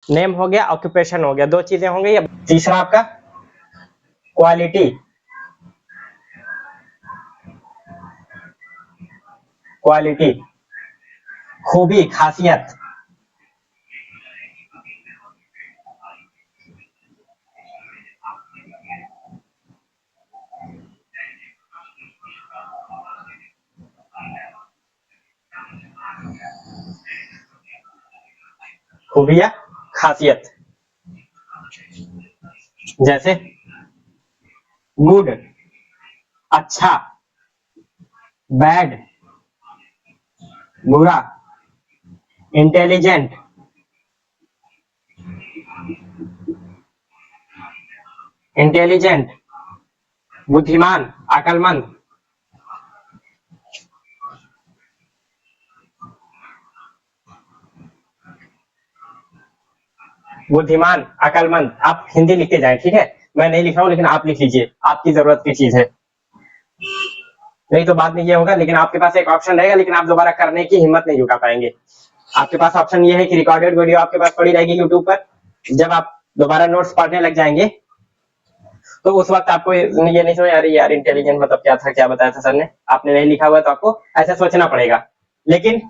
Name हो गया, occupation हो गया, दो चीजें होंगी। अब तीसरा आपका क्वालिटी, क्वालिटी खूबी, खासियत। खूबी या खासियत, जैसे गुड, अच्छा, बैड, बुरा, इंटेलिजेंट, इंटेलिजेंट, बुद्धिमान, अकलमंद, बुद्धिमान, अकलमंद। आप हिंदी लिखते जाए, ठीक है, मैं नहीं लिख रहा हूँ, लेकिन आप लिख लीजिए, आपकी जरूरत की चीज है। नहीं तो बाद में ये होगा, लेकिन आपके पास एक ऑप्शन रहेगा, लेकिन आप दोबारा करने की हिम्मत नहीं जुटा पाएंगे। आपके पास ऑप्शन ये है कि रिकॉर्डेड वीडियो आपके पास पड़ी रहेगी यूट्यूब पर। जब आप दोबारा नोट्स पढ़ने लग जाएंगे तो उस वक्त आपको ये नहीं समझ आ रही यार इंटेलिजेंट मतलब क्या था, क्या बताया था सर ने, आपने नहीं लिखा हुआ, तो आपको ऐसा सोचना पड़ेगा। लेकिन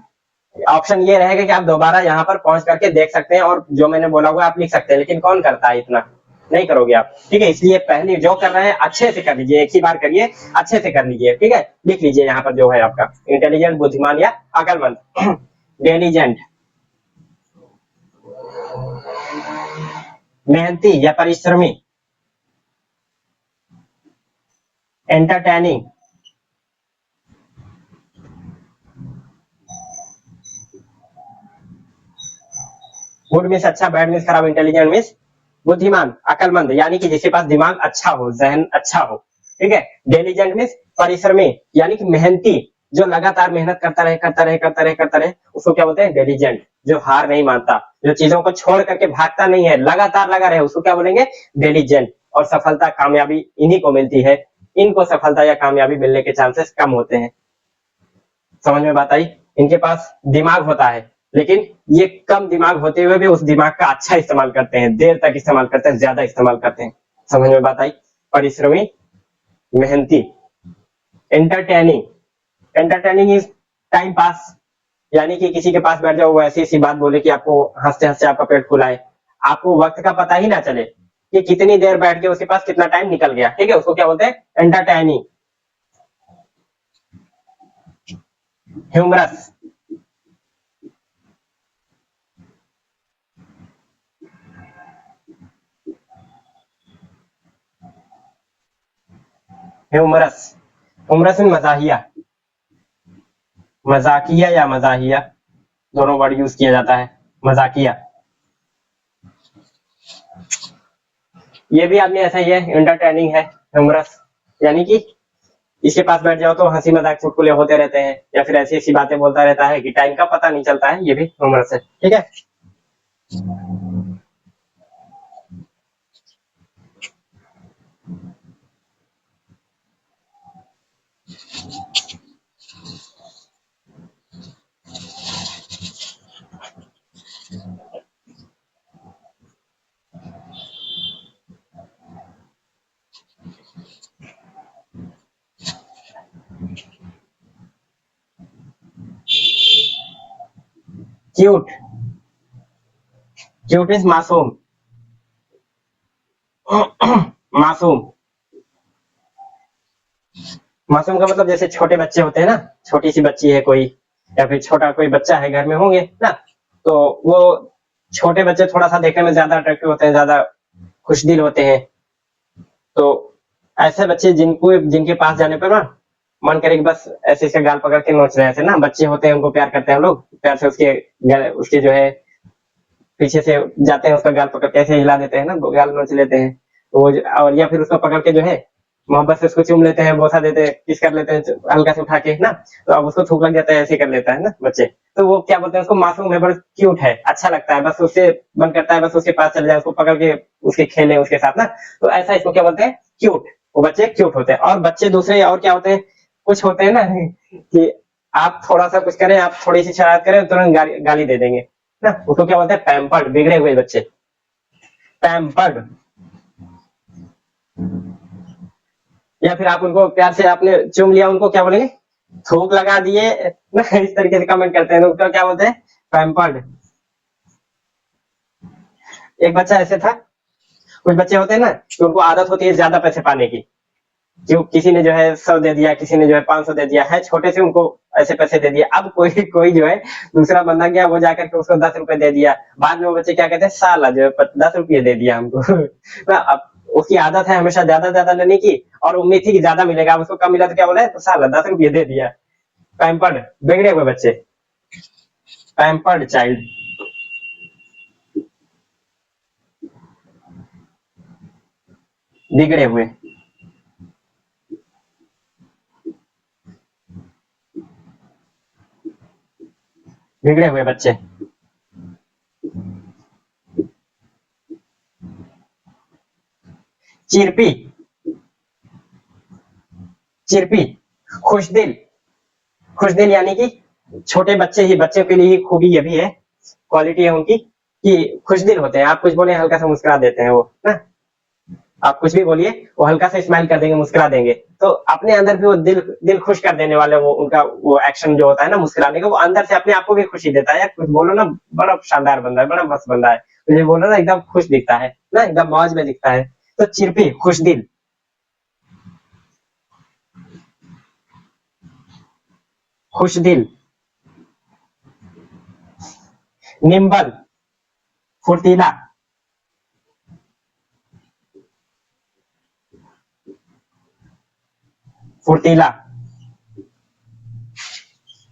ऑप्शन ये रहेगा कि आप दोबारा यहाँ पर पहुंच करके देख सकते हैं और जो मैंने बोला हुआ आप लिख सकते हैं, लेकिन कौन करता है इतना, नहीं करोगे आप, ठीक है। इसलिए पहले जो कर रहे हैं अच्छे से कर लीजिए, एक ही बार करिए, अच्छे से कर लीजिए, ठीक है। लिख लीजिए यहाँ पर जो है आपका इंटेलिजेंट, बुद्धिमान या अकलमंद। डिलीजेंट, मेहनती या परिश्रमी। एंटरटेनिंग, गुड मीन्स अच्छा, बैड मीन्स खराब, इंटेलिजेंट मीन्स बुद्धिमान, अकलमंद यानी कि जिसके पास दिमाग अच्छा हो, जहन अच्छा हो, ठीक है। डिलीजेंट मीन्स परिश्रमी यानी कि मेहनती, जो लगातार मेहनत करता रहे, करता रहे, करता रहे, करता रहे, उसको क्या बोलते हैं, डिलीजेंट। जो हार नहीं मानता, जो चीजों को छोड़ करके भागता नहीं है, लगातार लगा रहे, उसको क्या बोलेंगे, डिलीजेंट। और सफलता, कामयाबी इन्हीं को मिलती है, इनको सफलता या कामयाबी मिलने के चांसेस कम होते हैं। समझ में बात आई। इनके पास दिमाग होता है, लेकिन ये कम दिमाग होते हुए भी उस दिमाग का अच्छा इस्तेमाल करते हैं, देर तक इस्तेमाल करते हैं, ज्यादा इस्तेमाल करते हैं। समझ में बात आई। परिश्रमी, मेहनती। Entertaining, entertaining is time pass, यानी कि किसी के पास बैठ जाओ, वो ऐसी ऐसी बात बोले कि आपको हंसते हंसते आपका पेट फुलाए, आपको वक्त का पता ही ना चले कि कितनी देर बैठ के उसके पास कितना टाइम निकल गया, ठीक है, उसको क्या बोलते हैं, एंटरटेनिंग। ह्यूमरस, ह्यूमरस, ह्यूमरस में मजाहिया, मजाकिया या मजाहिया दोनों वर्ड यूज किया जाता है। मजाकिया, ये भी आदमी ऐसा ही है, एंटरटेनिंग है। ह्यूमरस यानी कि इसके पास बैठ जाओ तो हंसी मजाक चुटकुले होते रहते हैं, या फिर ऐसी ऐसी बातें बोलता रहता है कि टाइम का पता नहीं चलता है, ये भी ह्यूमरस है, ठीक है। क्यूट, क्यूट मीन्स मासूम, मासूम। मासूम का मतलब जैसे छोटे बच्चे होते हैं ना, छोटी सी बच्ची है कोई, या फिर छोटा कोई बच्चा है घर में होंगे ना, तो वो छोटे बच्चे थोड़ा सा देखने में ज्यादा अट्रैक्टिव होते हैं, ज्यादा खुशदिल होते हैं। तो ऐसे बच्चे जिनको जिनके पास जाने पर ना मन करे कि बस ऐसे इसका गाल पकड़ के नोच रहे हैं, ऐसे ना बच्चे होते हैं, उनको प्यार करते हैं हम लोग, प्यार से उसके जो है पीछे से जाते हैं, उसका गाल पकड़ के ऐसे हिला देते हैं ना, गाल नोच लेते हैं, तो वो और या फिर उसको पकड़ के जो है मोहब्बत से उसको चूम लेते हैं, बोसा देते हैं, किस कर लेते हैं हल्का से उठा के ना, तो अब उसको थूक लग जाता है, ऐसे कर लेता है ना बच्चे, तो वो क्या बोलते हैं उसको, मासूम है, बड़ा क्यूट है, अच्छा लगता है, बस उससे मन करता है बस उसके पास चले जाए, उसको पकड़ के उसके खेले उसके साथ ना, तो ऐसा इसको क्या बोलते हैं, क्यूट। वो बच्चे क्यूट होते हैं। और बच्चे दूसरे और क्या होते हैं, कुछ होते हैं ना कि आप थोड़ा सा कुछ करें, आप थोड़ी सी शरारत करें, तुरंत गाली दे देंगे, ना, उसको क्या बोलते हैं, पैम्पर्ड, बिगड़े हुए बच्चे, पैम्पर्ड। या फिर आप उनको प्यार से आपने चूम लिया, उनको क्या बोलेंगे, थूक लगा दिए ना, इस तरीके से कमेंट करते हैं, तो उसका क्या बोलते हैं, पैम्पर्ड। एक बच्चा ऐसे था, कुछ बच्चे होते हैं ना कि उनको आदत होती है ज्यादा पैसे पाने की, जो किसी ने जो है 100 दे दिया, किसी ने जो है 500 दे दिया है, छोटे से उनको ऐसे पैसे दे दिए। अब कोई कोई जो है दूसरा बंदा गया, वो जाकर के उसको 10 रुपए दे दिया, बाद में वो बच्चे क्या कहते हैं, साला जो है 10 रुपये दे दिया हमको ना, अब उसकी आदत है हमेशा ज्यादा ज्यादा लेने की, और उम्मीद थी कि ज्यादा मिलेगा, अब उसको कम मिला तो क्या बोला है, तो साला 10 रुपये दे दिया। पैम्पर्ड, बिगड़े हुए बच्चे, पैम्पर्ड चाइल्ड। बिगड़े हुए, बिगड़े हुए बच्चे। चिरपी, चिरपी, खुशदिल, खुशदिल यानी कि छोटे बच्चे ही, बच्चों के लिए ही खूबी ये भी है, क्वालिटी है उनकी कि खुशदिल होते हैं। आप कुछ बोले हल्का सा मुस्कुरा देते हैं वो ना, आप कुछ भी बोलिए वो हल्का सा स्माइल कर देंगे, मुस्कुरा देंगे, तो अपने अंदर भी वो दिल दिल खुश कर देने वाले वो उनका वो एक्शन जो होता है ना मुस्कुराने का, वो अंदर से अपने आप को भी खुशी देता है। यार कुछ बोलो ना, बड़ा शानदार बंदा है, बड़ा मस्त बंदा है, मुझे बोलो ना, एकदम खुश दिखता है ना, एकदम मौज में दिखता है। तो चिरपी, खुश दिल, खुश दिल। निम्बल, फुर्तीला, फुर्तीला।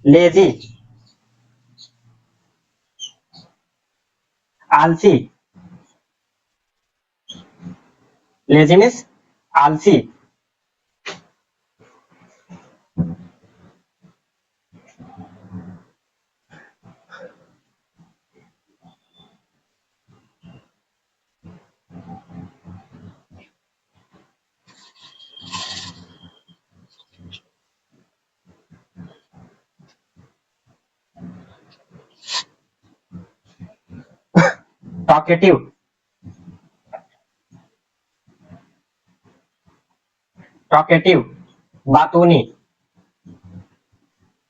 लेजी, आलसी, लेजीनेस, आलसी। टॉकेटिव, टॉकेटिव, बातूनी,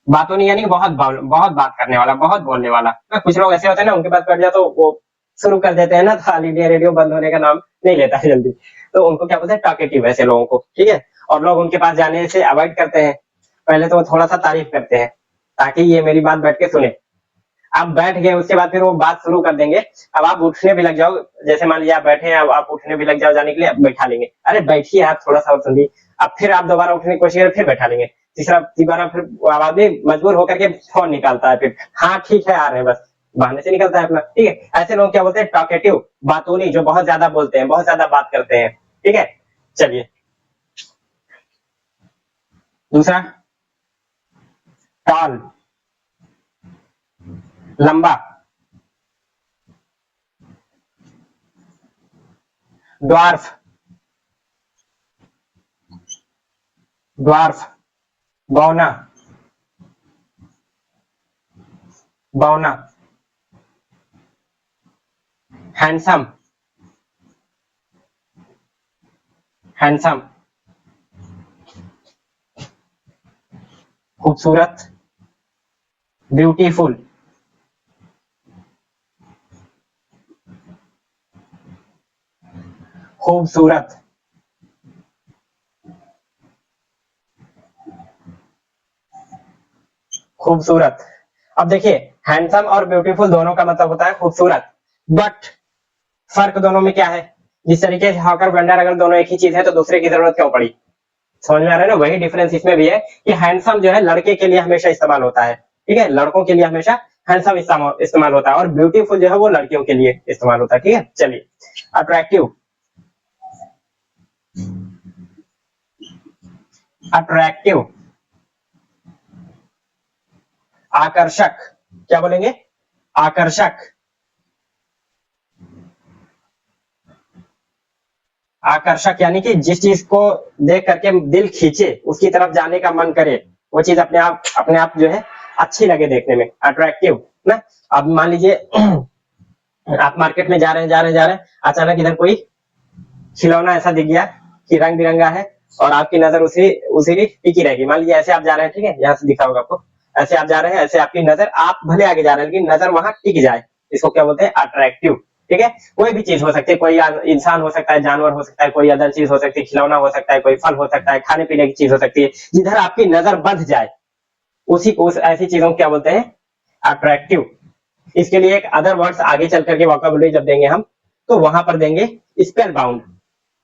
बातूनी यानी कि बहुत बात करने वाला, बहुत बोलने वाला ना। कुछ लोग ऐसे होते हैं ना, उनके पास बैठ जाओ तो वो शुरू कर देते हैं ना, तो ऑल इंडिया रेडियो बंद होने का नाम नहीं लेता है जल्दी, तो उनको क्या बोलते हैं, टॉकेटिव, ऐसे लोगों को, ठीक है। और लोग उनके पास जाने से अवॉइड करते हैं, पहले तो वो थोड़ा सा तारीफ करते हैं ताकि ये मेरी बात बैठ के सुने। आप बैठ गए, उसके बाद फिर वो बात शुरू कर देंगे। अब आप उठने भी लग जाओ, जैसे मान लीजिए आप बैठे हैं, अब आप उठने भी लग जाओ जाने के लिए, अब बैठा लेंगे, अरे बैठिए आप थोड़ा सा और सुनिए। अब फिर आप दोबारा उठने की कोशिश करें, फिर बैठा लेंगे, तीसरा तीसरा, फिर आदमी मजबूर होकर के फोन निकालता है, फिर हाँ ठीक है आ रहे हैं, बस बहाने से निकलता है अपना, ठीक है। ऐसे लोग क्या बोलते हैं, टॉकेटिव, बातूनी, जो बहुत ज्यादा बोलते हैं, बहुत ज्यादा बात करते हैं, ठीक है। चलिए दूसरा, टॉल, लंबा, ड्वार्फ, ड्वार्फ, बौना, बौना, हैंडसम, हैंडसम, खूबसूरत, ब्यूटीफुल, खूबसूरत, खूबसूरत। अब देखिए, हैंडसम और ब्यूटीफुल दोनों का मतलब होता है खूबसूरत, बट फर्क दोनों में क्या है, जिस तरीके से हॉकर ब्लेंडर अगर दोनों एक ही चीज है तो दूसरे की जरूरत क्यों पड़ी, समझ में आ रहा है ना। वही डिफरेंस इसमें भी है कि हैंडसम जो है लड़के के लिए हमेशा इस्तेमाल होता है, ठीक है, लड़कों के लिए हमेशा हैंडसम इस्तेमाल होता है, और ब्यूटीफुल जो है वो लड़कियों के लिए इस्तेमाल होता है, ठीक है। चलिए, अट्रैक्टिव, अट्रैक्टिव, आकर्षक, क्या बोलेंगे, आकर्षक, आकर्षक यानी कि जिस चीज को देख करके दिल खींचे, उसकी तरफ जाने का मन करे, वो चीज अपने आप जो है अच्छी लगे देखने में, अट्रैक्टिव ना। अब मान लीजिए आप मार्केट में जा रहे हैं, अचानक इधर कोई खिलौना ऐसा दिख गया कि रंग बिरंगा है और आपकी नजर उसी उसी टिकी रहेगी। मान लीजिए ऐसे आप जा रहे हैं, ठीक है, यहाँ से दिखा होगा आपको, ऐसे आप जा रहे हैं, ऐसे आपकी नजर, आप भले आगे जा रहे हैं लेकिन नजर वहां टिक जाए, इसको क्या बोलते हैं, अट्रैक्टिव। ठीक है, कोई भी चीज हो सकती है, कोई इंसान हो सकता है, जानवर हो सकता है, कोई अदर चीज हो सकती है, खिलौना हो सकता है, कोई फल हो सकता है, खाने पीने की चीज हो सकती है, जिधर आपकी नजर बंध जाए उसी को, ऐसी चीजों को क्या बोलते हैं, अट्रैक्टिव। इसके लिए एक अदर वर्ड्स आगे चल करके वोकैबुलरी जब देंगे हम, तो वहां पर देंगे स्पेल बाउंड।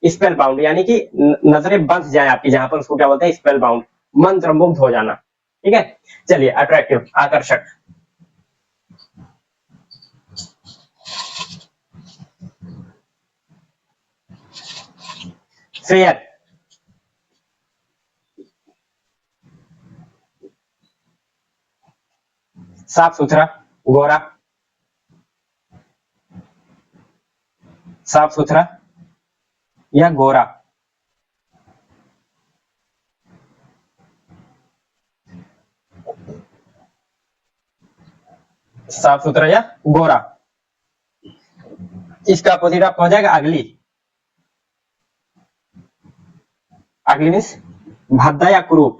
स्पेल बाउंड यानी कि नजरें बंध जाए आपकी जहां पर, उसको क्या बोलते हैं, स्पेल बाउंड, मंत्र मुग्ध हो जाना। ठीक है, चलिए, अट्रैक्टिव, आकर्षक। फेयर, साफ सुथरा, गोरा, साफ सुथरा या गोरा, साफ सुथरा या गोरा। इसका अपोजिट आपका हो जाएगा अगली। अगली मीन्स भद्दा या कुरूप,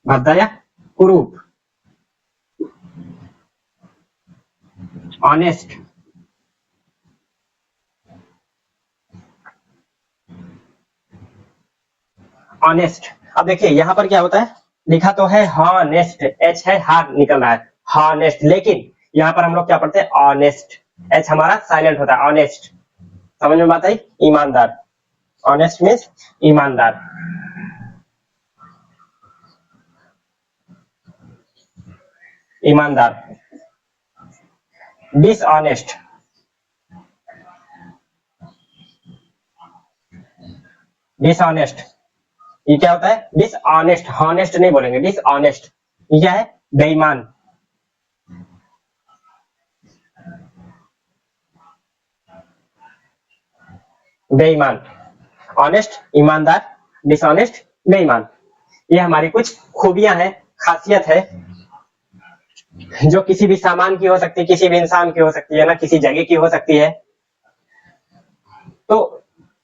भद्दा या कुरूप। Honest, honest. अब देखिए यहां पर क्या होता है, लिखा तो है हॉनेस्ट, एच है, हार निकल रहा है, हॉनेस्ट, लेकिन यहाँ पर हम लोग क्या पढ़ते हैं, ऑनेस्ट, एच हमारा साइलेंट होता है, ऑनेस्ट। समझ में बात आई, ईमानदार। ऑनेस्ट मीन्स ईमानदार। ईमानदार। डिसऑनेस्ट, डिसऑनेस्ट, ये क्या होता है, डिसऑनेस्ट, हॉनेस्ट नहीं बोलेंगे, डिसऑनेस्ट। ये क्या है, बेईमान। बेईमान, ऑनेस्ट, ईमानदार, डिसऑनेस्ट, बेईमान। ये हमारी कुछ खूबियां हैं, खासियत है, जो किसी भी सामान की हो सकती है, किसी भी इंसान की हो सकती है ना, किसी जगह की हो सकती है। तो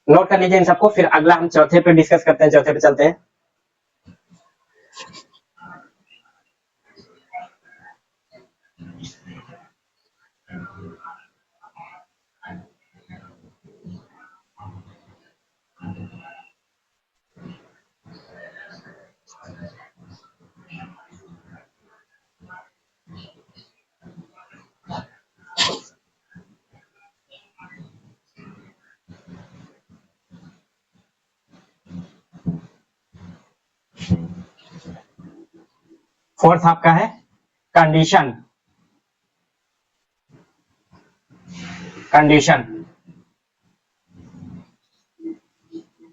नोट कर लीजिए इन सबको, फिर अगला हम चौथे पे डिस्कस करते हैं, चौथे पे चलते हैं। फोर्थ आपका है कंडीशन, कंडीशन।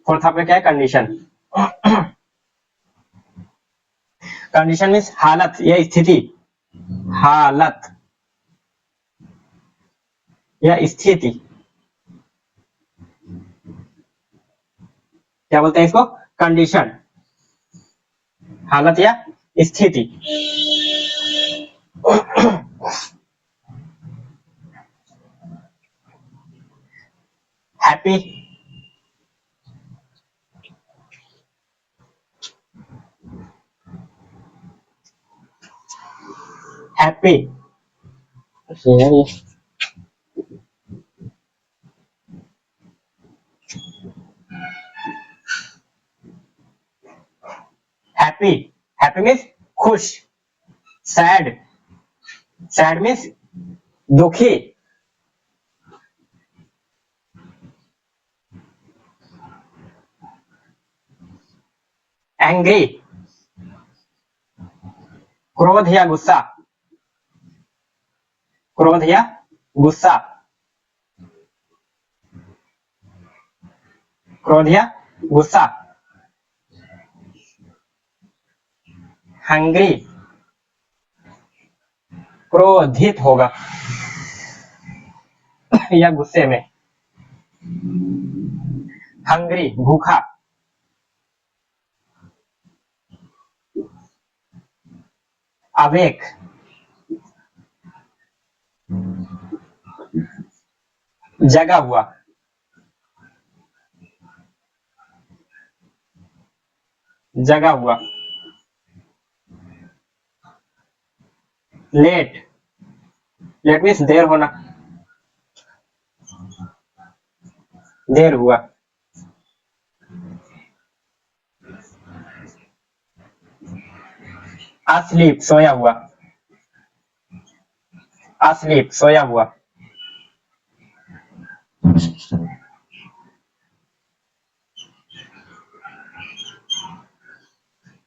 फोर्थ आपका क्या है, कंडीशन। कंडीशन मीन्स हालत या स्थिति, हालत या स्थिति, क्या बोलते हैं इसको, कंडीशन, हालत या स्थिति। Happy, happy, happy, happy means खुश। सैड, सैड मीन्स दुखी। एंग्री, क्रोध या गुस्सा, क्रोध या गुस्सा, क्रोध या गुस्सा। हंग्री, क्रोधित होगा या गुस्से में। हंग्री, भूखा। अवेक, जगा हुआ, जगा हुआ, लेट, लेट मीन्स देर होना, देर हुआ, asleep, सोया हुआ, asleep, सोया हुआ,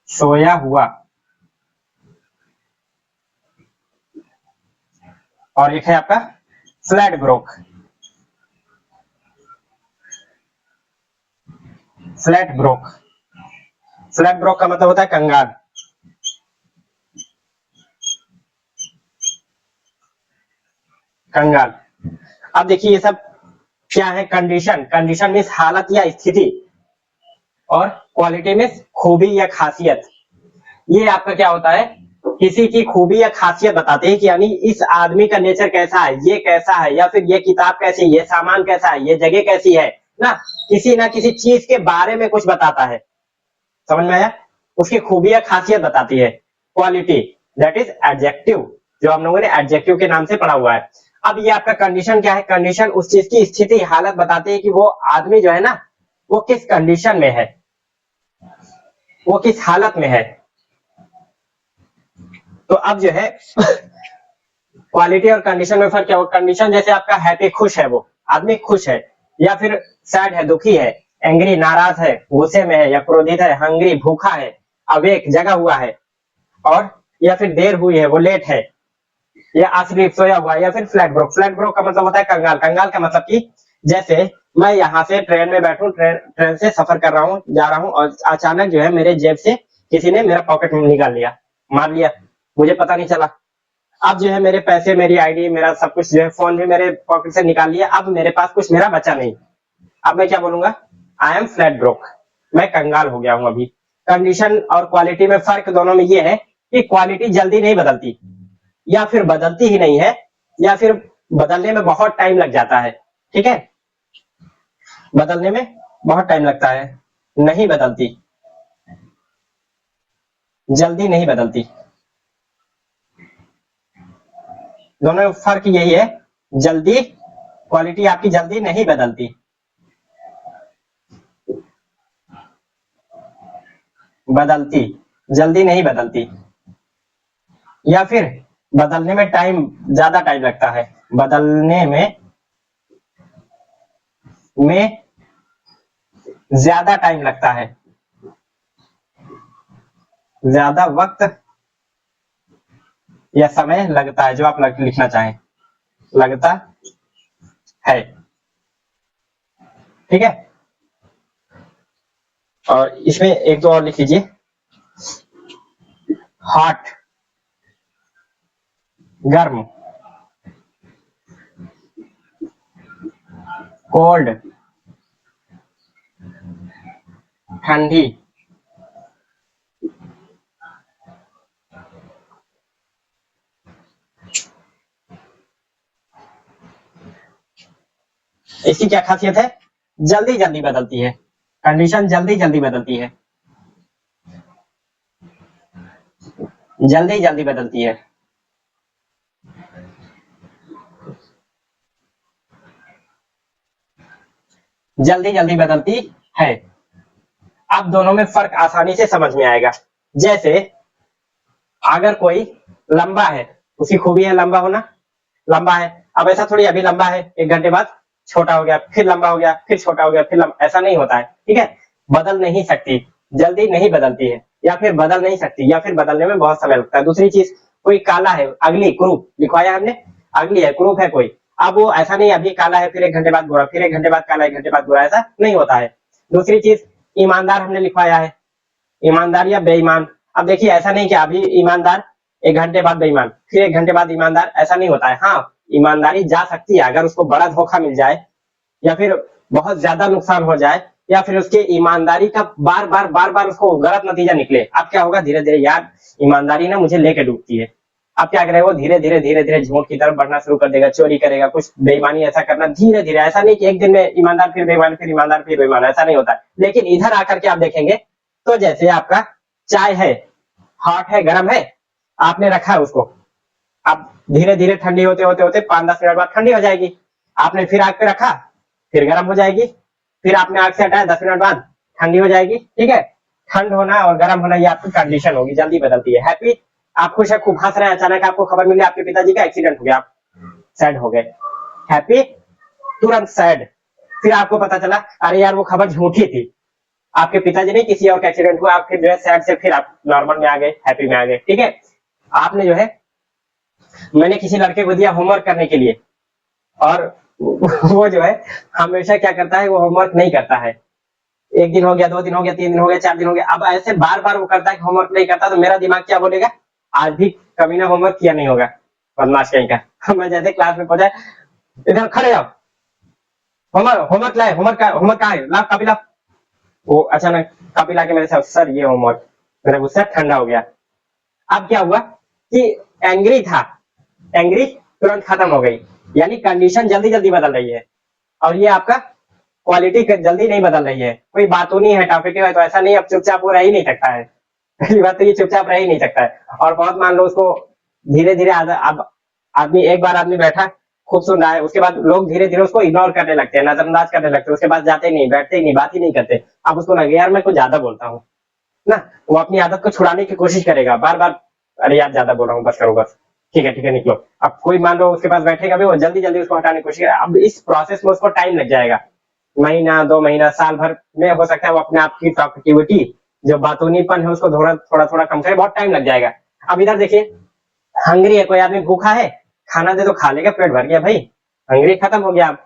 सोया हुआ, और एक है आपका flat broke, flat broke, flat broke का मतलब होता है कंगाल, कंगाल। अब देखिए ये सब क्या है, कंडीशन, कंडीशन मीन्स हालत या स्थिति, और क्वालिटी मीन्स खूबी या खासियत। ये आपका क्या होता है, किसी की खूबी या खासियत बताते हैं कि यानी इस आदमी का नेचर कैसा है, ये कैसा है, या फिर ये किताब कैसी है, ये सामान कैसा है, ये जगह कैसी है ना किसी चीज के बारे में कुछ बताता है, समझ में आया, उसकी खूबी या खासियत बताती है। क्वालिटी दैट इज एडजेक्टिव, जो हम लोगों ने एडजेक्टिव के नाम से पढ़ा हुआ है। अब ये आपका कंडीशन क्या है, कंडीशन उस चीज की स्थिति हालत बताते हैं कि वो आदमी जो है ना वो किस कंडीशन में है, वो किस हालत में है। तो अब जो है क्वालिटी और कंडीशन में फर्क क्या हो, कंडीशन जैसे आपका हैप्पी, खुश है, वो आदमी खुश है, या फिर सैड है, दुखी है, एंग्री, नाराज है, गुस्से में है या क्रोधित है, हंग्री, भूखा है, अवेक, जगा हुआ है, और या फिर देर हुई है, वो लेट है, या asleep, सोया हुआ है, या फिर फ्लैट ब्रोक। फ्लैट ब्रोक का मतलब होता है कंगाल। कंगाल का मतलब कि जैसे मैं यहाँ से ट्रेन में बैठूं, ट्रेन से सफर कर रहा हूँ, जा रहा हूँ, और अचानक जो है मेरे जेब से किसी ने मेरा पॉकेट में निकाल लिया, मार लिया, मुझे पता नहीं चला। अब जो है मेरे पैसे, मेरी आईडी, मेरा सब कुछ जो है, फोन भी मेरे पॉकेट से निकाल लिया, अब मेरे पास कुछ मेरा बचा नहीं। अब मैं क्या बोलूंगा, आई एम फ्लैट ब्रोक, मैं कंगाल हो गया हूं अभी। कंडीशन और क्वालिटी में फर्क दोनों में ये है कि क्वालिटी जल्दी नहीं बदलती, या फिर बदलती ही नहीं है, या फिर बदलने में बहुत टाइम लग जाता है। ठीक है, बदलने में बहुत टाइम लगता है, नहीं बदलती, जल्दी नहीं बदलती। दोनों में फर्क यही है, जल्दी, क्वालिटी आपकी जल्दी नहीं बदलती, बदलती, जल्दी नहीं बदलती, या फिर बदलने में ज्यादा टाइम लगता है, बदलने में ज्यादा टाइम लगता है, ज्यादा वक्त या समय लगता है, जो आप लिखना चाहें, लगता है। ठीक है, और इसमें एक दो और लिख लीजिए, हॉट, गर्म, कोल्ड, ठंडी, इसकी क्या खासियत है, जल्दी जल्दी बदलती है, कंडीशन जल्दी जल्दी बदलती है, जल्दी जल्दी बदलती है, जल्दी जल्दी बदलती है। अब दोनों में फर्क आसानी से समझ में आएगा। जैसे अगर कोई लंबा है, उसकी खूबी है लंबा होना, लंबा है। अब ऐसा थोड़ी अभी लंबा है, एक घंटे बाद छोटा हो गया, फिर लंबा हो गया, फिर छोटा हो गया, फिर लंबा, ऐसा नहीं होता है। ठीक है, बदल नहीं सकती, जल्दी नहीं बदलती है, या फिर बदल नहीं सकती, या फिर बदलने में बहुत समय लगता है। दूसरी चीज, कोई काला है, अगली, क्रूप लिखवाया हमने, अगली है, क्रूप है कोई, अब वो ऐसा नहीं अभी काला है फिर एक घंटे बाद गोरा, फिर एक घंटे बाद काला, एक घंटे बाद गोरा, ऐसा नहीं होता है। दूसरी चीज, ईमानदार हमने लिखवाया है, ईमानदार या बेईमान। अब देखिए ऐसा नहीं कि अभी ईमानदार, एक घंटे बाद बेईमान, फिर एक घंटे बाद ईमानदार, ऐसा नहीं होता है। हाँ, ईमानदारी जा सकती है अगर उसको बड़ा धोखा मिल जाए, या फिर बहुत ज्यादा नुकसान हो जाए, या फिर उसके ईमानदारी का बार बार उसको गलत नतीजा निकले, अब क्या होगा, धीरे धीरे यार ईमानदारी ना मुझे लेके डूबती है, अब क्या करेगा वो, धीरे धीरे झूठ की तरफ बढ़ना शुरू कर देगा, चोरी करेगा, कुछ बेईमानी ऐसा करना धीरे धीरे, ऐसा नहीं कि एक दिन में ईमानदार फिर बेईमान, फिर ईमानदार फिर बेईमान, ऐसा नहीं होता। लेकिन इधर आकर के आप देखेंगे तो जैसे आपका चाय है, हॉट है, गर्म है, आपने रखा है उसको, अब धीरे धीरे ठंडी होते होते होते 5-10 मिनट बाद ठंडी हो जाएगी, आपने फिर आग पे रखा, फिर गर्म हो जाएगी, फिर आपने आग से हटाया 10 मिनट बाद ठंडी हो जाएगी, ठीक है। ठंड होना और गर्म होना ये आपकी कंडीशन होगी, जल्दी बदलती है। हैप्पी, आप खुश है, खूब हंस रहे हैं, अचानक आपको खबर मिली आपके पिताजी का एक्सीडेंट हो गया, आप सैड हो गए। हैप्पी, तुरंत सैड, फिर आपको पता चला अरे यार वो खबर झूठी थी, आपके पिताजी नहीं किसी और का एक्सीडेंट हुआ, आप फिर जो है सैड से फिर आप नॉर्मल में आ गए, हैप्पी में आ गए, ठीक है। आपने जो है, मैंने किसी लड़के को दिया होमवर्क करने के लिए, और वो जो है हमेशा क्या करता है, वो होमवर्क नहीं करता है, एक दिन हो गया, 2 दिन हो गया, 3 दिन हो गया, 4 दिन हो गया, अब ऐसे बार बार वो करता है कि होमवर्क नहीं करता, तो मेरा दिमाग क्या बोलेगा, आज भी कमीना होमवर्क किया नहीं होगा, बदमाश कहीं का। मैं जैसे क्लास में पहुंचा, इधर खड़े जाओ, होमवर्क होमवर्क लाए, होमवर्क कहाँ है, ला कॉपी ला। वो अचानक कॉपी ला के मेरे साथ, सर ये होमवर्क, मेरा गुस्सा ठंडा हो गया। अब क्या हुआ कि एंग्री था, एंग्री तुरंत खत्म हो गई, यानी कंडीशन जल्दी जल्दी बदल रही है, और ये आपका क्वालिटी जल्दी नहीं बदल रही है। कोई बात नहीं है, टॉपिक है तो ऐसा नहीं, अब चुपचाप वो रह ही नहीं सकता है। पहली बात तो ये चुपचाप रह ही नहीं सकता है, और बहुत मान लो उसको धीरे धीरे अब आदमी, एक बार आदमी बैठा खूब सुन रहा है, उसके बाद लोग धीरे धीरे उसको इग्नोर करने लगते हैं, नजरअंदाज करने लगते हैं, उसके बाद जाते ही नहीं, बैठते ही नहीं, बात ही नहीं करते। अब उसको लगे यार मैं कुछ ज्यादा बोलता हूँ ना, वो अपनी आदत को छुड़ाने की कोशिश करेगा बार बार, अरे यार ज्यादा बोल रहा हूँ, बस करो बस, ठीक है निकलो। अब कोई मान लो उसके पास बैठेगा भी, वो जल्दी जल्दी उसको हटाने की कोशिश करेगा, अब इस प्रोसेस में उसको टाइम लग जाएगा, महीना 2 महीना साल भर में हो सकता है वो अपने आप की टॉकिटिविटी, जो बातूनीपन है उसको थोड़ा थोड़ा थोड़ा कम करे, बहुत टाइम लग जाएगा। अब इधर देखिए, हंगरी है, कोई आदमी भूखा है, खाना दे तो खा लेगा, पेट भर गया भाई, हंगरी खत्म हो गया, अब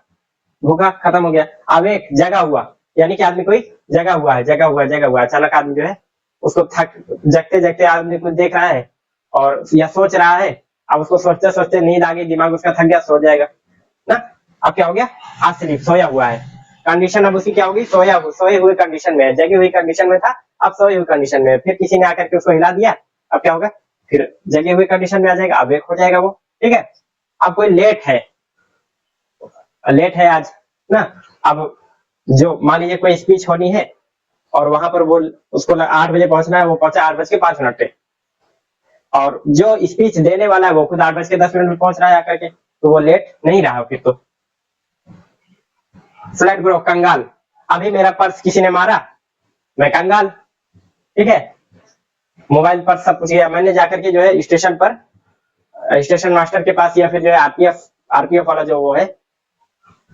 भूखा खत्म हो गया। अब एक जगा हुआ, यानी कि आदमी कोई जगा हुआ है, जगा हुआ, अचानक आदमी जो है उसको थक, जगते जगते आदमी कुछ देख रहा है और या सोच रहा है, अब उसको सोचते सोचते नींद आ गई, दिमाग उसका थक गया, सो जाएगा ना। अब क्या हो गया, आसलीफ, सोया हुआ है, कंडीशन अब उसकी क्या होगी, सोए हुए कंडीशन में है, जगी हुई कंडीशन में था, अब सोए हुई कंडीशन में, फिर किसी ने आकर के उसको हिला दिया, अब क्या होगा, फिर जगे हुए कंडीशन में आ जाएगा, अब एक हो जाएगा वो, ठीक है। अब कोई लेट है आज ना, अब जो मान लीजिए कोई स्पीच होनी है और वहां पर वो, उसको 8 बजे पहुंचना है, वो पहुंचा 8:05 पे, और जो स्पीच देने वाला है वो खुद 8:10 में पहुंच रहा है आकर के, तो वो लेट नहीं रहा फिर तो। फ्लैट ब्रो, कंगाल, अभी मेरा पर्स किसी ने मारा, मैं कंगाल, ठीक है। मोबाइल पर्स सब कुछ गया, मैंने जाकर के जो है स्टेशन पर, स्टेशन मास्टर के पास, या फिर जो है आरपीएफ वाला जो वो है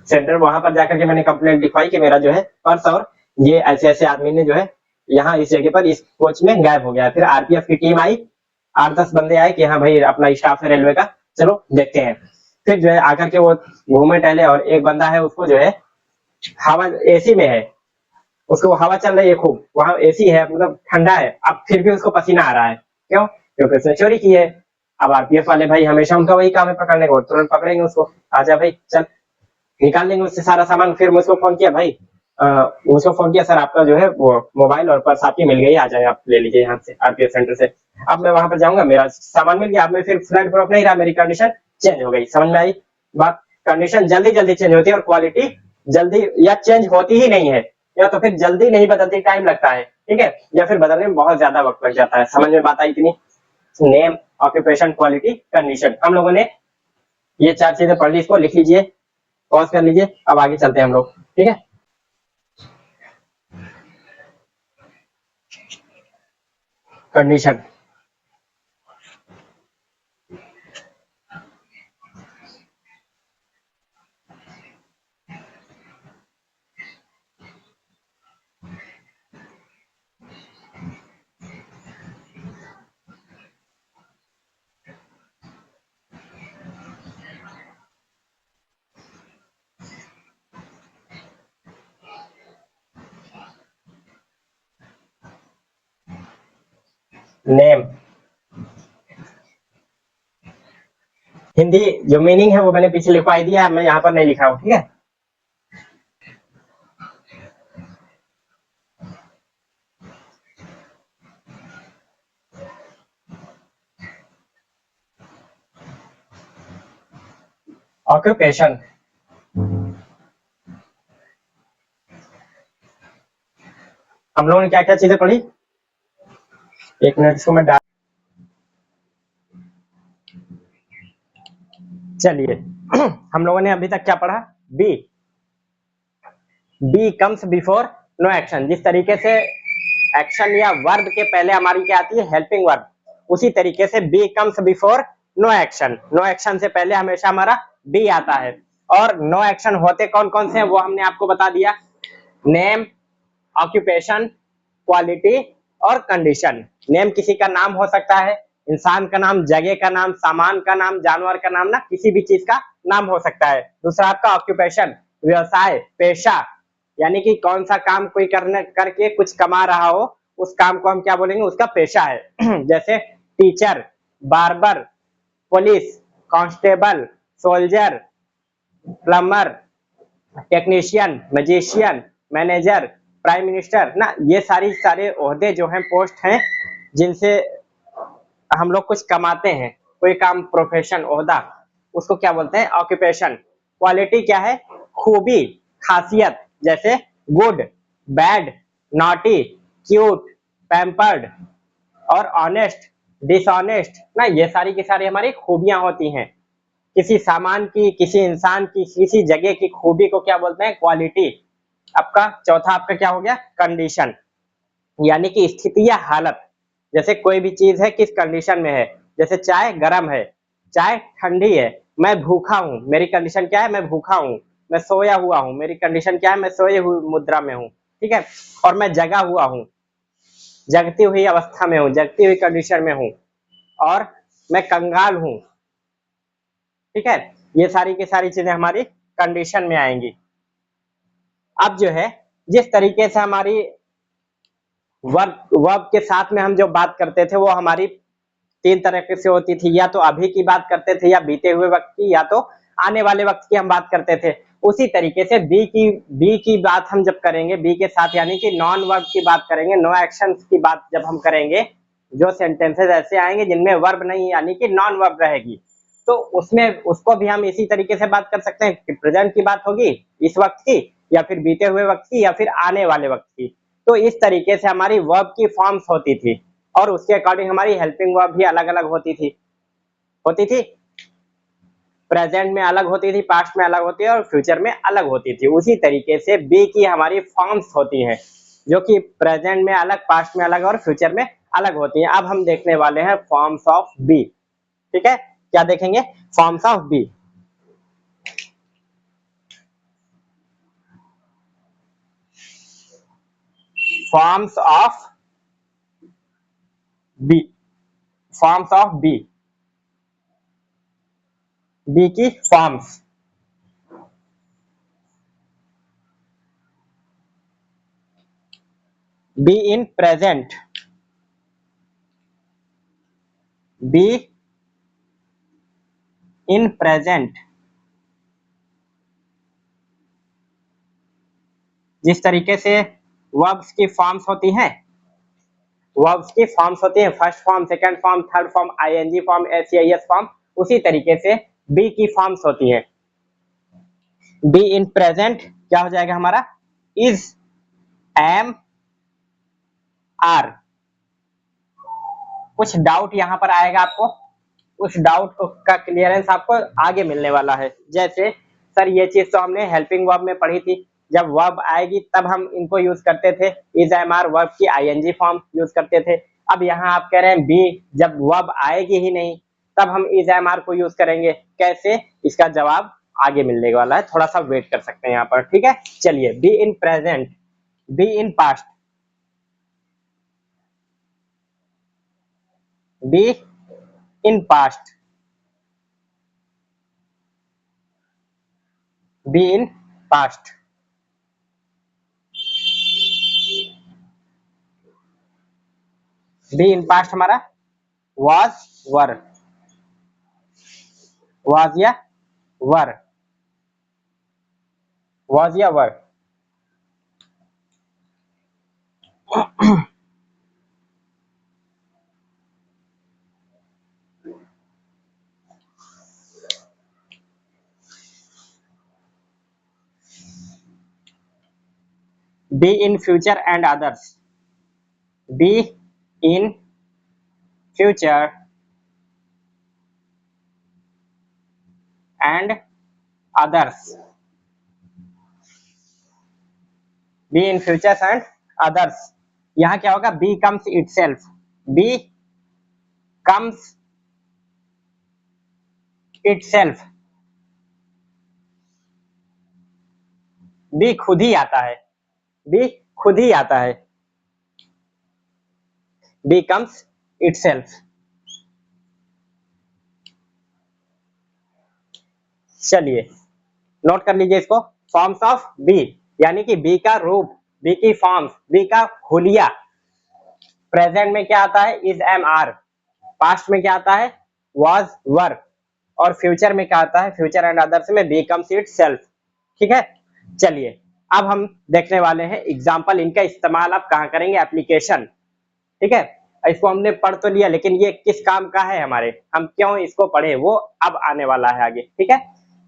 सेंटर, वहां पर जाकर के मैंने कंप्लेंट लिखवाई कि मेरा जो है पर्स और ये ऐसे ऐसे आदमी ने जो है यहाँ इस जगह पर इस कोच में गायब हो गया। फिर आरपीएफ की टीम आई, 8-10 बंदे आए कि हाँ भाई अपना स्टाफ है रेलवे का, चलो देखते हैं। फिर जो है आकर के वो घूमे टहले, और एक बंदा है उसको जो है हवा, एसी में है, उसको हवा चल रही है खूब, वहां एसी है, मतलब ठंडा है, अब फिर भी उसको पसीना आ रहा है, क्यों, क्योंकि उसने चोरी की है। अब आरपीएफ वाले भाई हमेशा उनका वही काम है पकड़ने को, तुरंत पकड़ेंगे उसको, आजा भाई चल, निकाल लेंगे उससे सारा सामान। फिर मुझको फोन किया भाई, मुझको फोन किया, सर आपका जो है वो मोबाइल और पर्स आपकी मिल गई, आ जाए आप ले लीजिए यहाँ से आरपीएफ सेंटर से। अब मैं वहां पर जाऊंगा, मेरा सामान मिल गया, अब मैं फिर फ्लड प्रूफ नहीं रहा, मेरी कंडीशन चेंज हो गई, समझ में आई बात। कंडीशन जल्दी जल्दी चेंज होती है, और क्वालिटी जल्दी या चेंज होती ही नहीं है, या तो फिर जल्दी नहीं बदलती, टाइम लगता है, ठीक है, या फिर बदलने में बहुत ज्यादा वक्त लग जाता है। समझ में बात आई इतनी? नेम, ऑक्यूपेशन, क्वालिटी, कंडीशन, हम लोगों ने ये 4 चीजें पढ़ ली, इसको लिख लीजिए, पॉज कर लीजिए, अब आगे चलते हैं हम लोग, ठीक है। कंडीशन, नेम, हिंदी जो मीनिंग है वो मैंने पीछे लिखवाई दिया है, मैं यहाँ पर नहीं लिखा हूँ, ठीक है। ऑक्यूपेशन। हम लोगों ने क्या क्या चीजें पढ़ी, एक मिनट इसको मैं डाल, चलिए हम लोगों ने अभी तक क्या पढ़ा, be, be comes before no action. जिस तरीके से एक्शन या वर्ब के पहले हमारी क्या आती है, हेल्पिंग वर्ब, उसी तरीके से be comes before no action. No action से पहले हमेशा हमारा बी आता है। और नो एक्शन होते कौन कौन से हैं वो हमने आपको बता दिया, नेम, ऑक्यूपेशन, क्वालिटी और कंडीशन। नेम किसी का नाम हो सकता है, इंसान का नाम, जगह का नाम, सामान का नाम, जानवर का नाम, ना किसी भी चीज का नाम हो सकता है। दूसरा आपका ऑक्यूपेशन, व्यवसाय, पेशा, यानी कि कौन सा काम कोई करने करके कुछ कमा रहा हो, उस काम को हम क्या बोलेंगे, उसका पेशा है जैसे teacher, barber, police, constable, soldier, plumber, technician, magician, manager, prime minister, ना ये सारे ओहदे जो हैं, पोस्ट हैं, जिनसे हम लोग कुछ कमाते हैं, कोई काम, प्रोफेशन, ओहदा, उसको क्या बोलते हैं, ऑक्यूपेशन। क्वालिटी क्या है, खूबी, खासियत, जैसे good, bad, naughty, cute, pampered और ऑनेस्ट, डिसऑनेस्ट, ना ये सारी की सारी हमारी खूबियां होती हैं। किसी सामान की, किसी इंसान की, किसी जगह की खूबी को क्या बोलते हैं, क्वालिटी। आपका चौथा आपका क्या हो गया, कंडीशन, यानी कि स्थिति या हालत। जैसे कोई भी चीज है किस कंडीशन में है, जैसे चाय गर्म है, चाय ठंडी है, मैं भूखा हूँ, मेरी कंडीशन क्या है, मैं भूखा हूँ। मैं सोया हुआ हूँ, मेरी कंडीशन क्या है, मैं सोए हुई मुद्रा में हूँ, ठीक है। और मैं जगा हुआ हूँ, जगती हुई अवस्था में हूँ, जगती हुई कंडीशन में हूँ। और मैं कंगाल हूँ, ठीक है। ये सारी की सारी चीजें हमारी कंडीशन में आएंगी। अब जो है, जिस तरीके से हमारी वर्ब वर्ब के साथ में हम जो बात करते थे वो हमारी तीन तरह से होती थी, या तो अभी की बात करते थे, या बीते हुए वक्त की, या तो आने वाले वक्त की हम बात करते थे। उसी तरीके से बी की बात हम जब करेंगे, बी के साथ यानी कि नॉन वर्ब की बात करेंगे, नो एक्शन की बात जब हम करेंगे, जो सेंटेंसेस ऐसे आएंगे जिनमें वर्ब नहीं यानी कि नॉन वर्ब रहेगी, तो उसमें उसको भी हम इसी तरीके से बात कर सकते हैं कि प्रेजेंट की बात होगी, इस वक्त की, या फिर बीते हुए वक्त की, या फिर आने वाले वक्त की। तो इस तरीके से हमारी वर्ब की फॉर्म्स होती थी, और उसके अकॉर्डिंग हमारी हेल्पिंग वर्ब भी अलग अलग होती थी। प्रेजेंट में अलग होती थी, पास्ट में अलग होती है, और फ्यूचर में अलग होती थी। उसी तरीके से बी की हमारी फॉर्म्स होती हैं, जो कि प्रेजेंट में अलग, पास्ट में अलग और फ्यूचर में अलग होती हैं। अब हम देखने वाले हैं फॉर्म्स ऑफ बी, ठीक है। क्या देखेंगे, forms of be. Forms of be, forms of be, be की forms. Be in present, be in present, जिस तरीके से वर्ब्स की फॉर्म्स होती हैं, वर्ब्स की फॉर्म्स होती हैं, first form, second form, third form, ING form, SES form, उसी तरीके से बी की फॉर्म्स होती हैं। बी इन प्रेजेंट क्या हो जाएगा हमारा, इज, एम, आर। कुछ डाउट यहां पर आएगा आपको, उस डाउट का क्लियरेंस आपको आगे मिलने वाला है। जैसे सर ये चीज तो हमने हेल्पिंग वर्ब में पढ़ी थी, जब वर्ब आएगी तब हम इनको यूज करते थे, इज, एम, आर, वर्ब की आईएनजी फॉर्म यूज करते थे। अब यहाँ आप कह रहे हैं बी, जब वर्ब आएगी ही नहीं तब हम इज, एम, आर को यूज करेंगे, कैसे, इसका जवाब आगे मिलने वाला है, थोड़ा सा वेट कर सकते हैं यहाँ पर, ठीक है। चलिए, be in present, be in past, be in past, be in past, be in past हमारा was, वर, was या वर, was या were. Be in future and others, be in future and others, be in future and others. यहाँ क्या होगा, be comes itself, be comes itself, be खुद ही आता है, बी खुद ही आता है, बी कम्स इटसेल्फ। चलिए नोट कर लीजिए इसको, फॉर्म्स ऑफ बी, यानी कि बी का रूप, बी की फॉर्म्स, बी का हुलिया। प्रेजेंट में क्या आता है, इज एम आर, पास्ट में क्या आता है, वाज वर, और फ्यूचर में क्या आता है, फ्यूचर एंड अदर्स में बी कम्स इटसेल्फ। ठीक है, चलिए अब हम देखने वाले हैं एग्जाम्पल, इनका इस्तेमाल आप कहाँ करेंगे, एप्लीकेशन। ठीक है, इसको हमने पढ़ तो लिया, लेकिन ये किस काम का है हमारे, हम क्यों इसको पढ़े, वो अब आने वाला है आगे। ठीक है,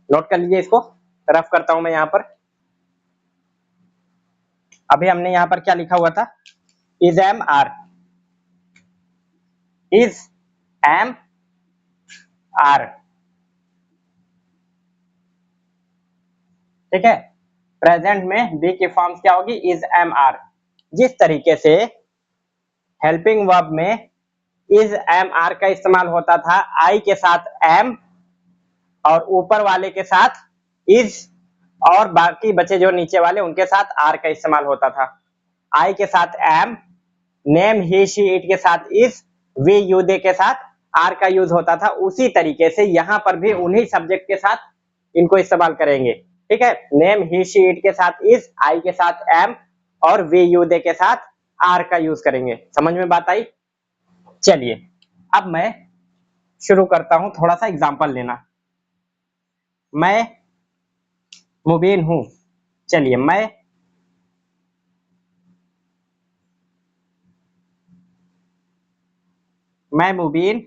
नोट कर लीजिए इसको, रफ करता हूं मैं यहाँ पर। अभी हमने यहाँ पर क्या लिखा हुआ था, is am are, is am are. ठीक है, प्रेजेंट में बी की फॉर्म्स क्या होगी, इज एम आर। जिस तरीके से हेल्पिंग वर्ब में इज एम आर का इस्तेमाल होता था आई के साथ एम, और ऊपर वाले के साथ इज, और बाकी बचे जो नीचे वाले उनके साथ आर का इस्तेमाल होता था। आई के साथ am, name he she it के साथ इज, वी यू दे के साथ आर का यूज होता था। उसी तरीके से यहाँ पर भी उन्हीं सब्जेक्ट के साथ इनको इस्तेमाल करेंगे। ठीक है, नेम ही शी इट के साथ इज, आई के साथ एम, और वी यू दे के साथ आर का यूज करेंगे। समझ में बात आई? चलिए अब मैं शुरू करता हूं, थोड़ा सा एग्जांपल लेना। मैं मुबीन हूं, चलिए मैं मुबीन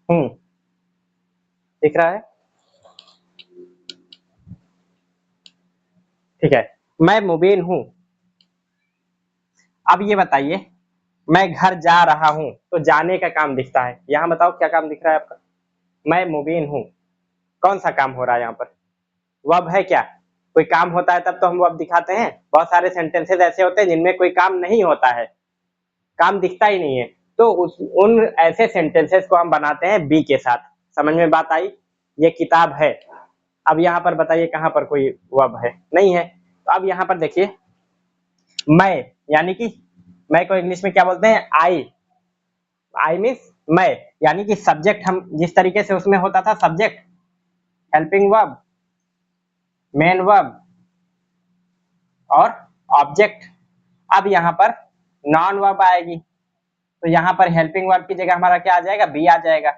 हूं, दिख रहा है? ठीक है, मैं मुबीन हूं। अब ये बताइए, मैं घर जा रहा हूं, तो जाने का काम दिखता है। यहां बताओ क्या काम दिख रहा है आपका, मैं मुबीन हूं, कौन सा काम हो रहा है यहाँ पर, वर्ब है क्या? कोई काम होता है तब तो हम वर्ब दिखाते हैं। बहुत सारे सेंटेंसेस ऐसे होते हैं जिनमें कोई काम नहीं होता है, काम दिखता ही नहीं है, तो उन ऐसे सेंटेंसेस को हम बनाते हैं बी के साथ। समझ में बात आई? ये किताब है, अब यहाँ पर बताइए कहाँ पर कोई वर्ब है, नहीं है। तो अब यहाँ पर देखिए, मैं, यानी कि मैं को इंग्लिश में क्या बोलते हैं, आई, आई मीन्स मैं, यानी कि सब्जेक्ट, हम जिस तरीके से उसमें होता था subject, helping verb, main verb और ऑब्जेक्ट। अब यहाँ पर नॉन वर्ब आएगी, तो यहाँ पर हेल्पिंग वर्ब की जगह हमारा क्या आ जाएगा, बी आ जाएगा।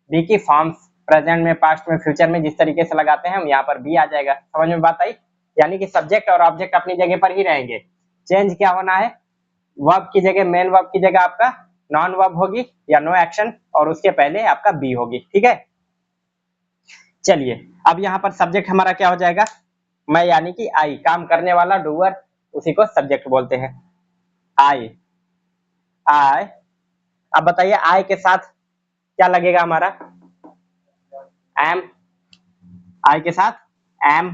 बी की फॉर्म्स प्रेजेंट में, पास्ट में, फ्यूचर में जिस तरीके से लगाते हैं हम, यहाँ पर बी आ जाएगा। समझ में बात आई? यानी कि सब्जेक्ट और ऑब्जेक्ट अपनी जगह पर ही रहेंगे, चेंज क्या होना है, वर्ब की जगह, मेन वर्ब की जगह आपका नॉन वर्ब होगी या नो एक्शन, और उसके पहले आपका बी होगी। ठीक है, चलिए अब यहाँ पर सब्जेक्ट हमारा क्या हो जाएगा, मैं, यानी कि आई, काम करने वाला, डूअर, उसी को सब्जेक्ट बोलते हैं। आई, आई। अब बताइए आई के साथ क्या लगेगा हमारा, एम, आई के साथ एम,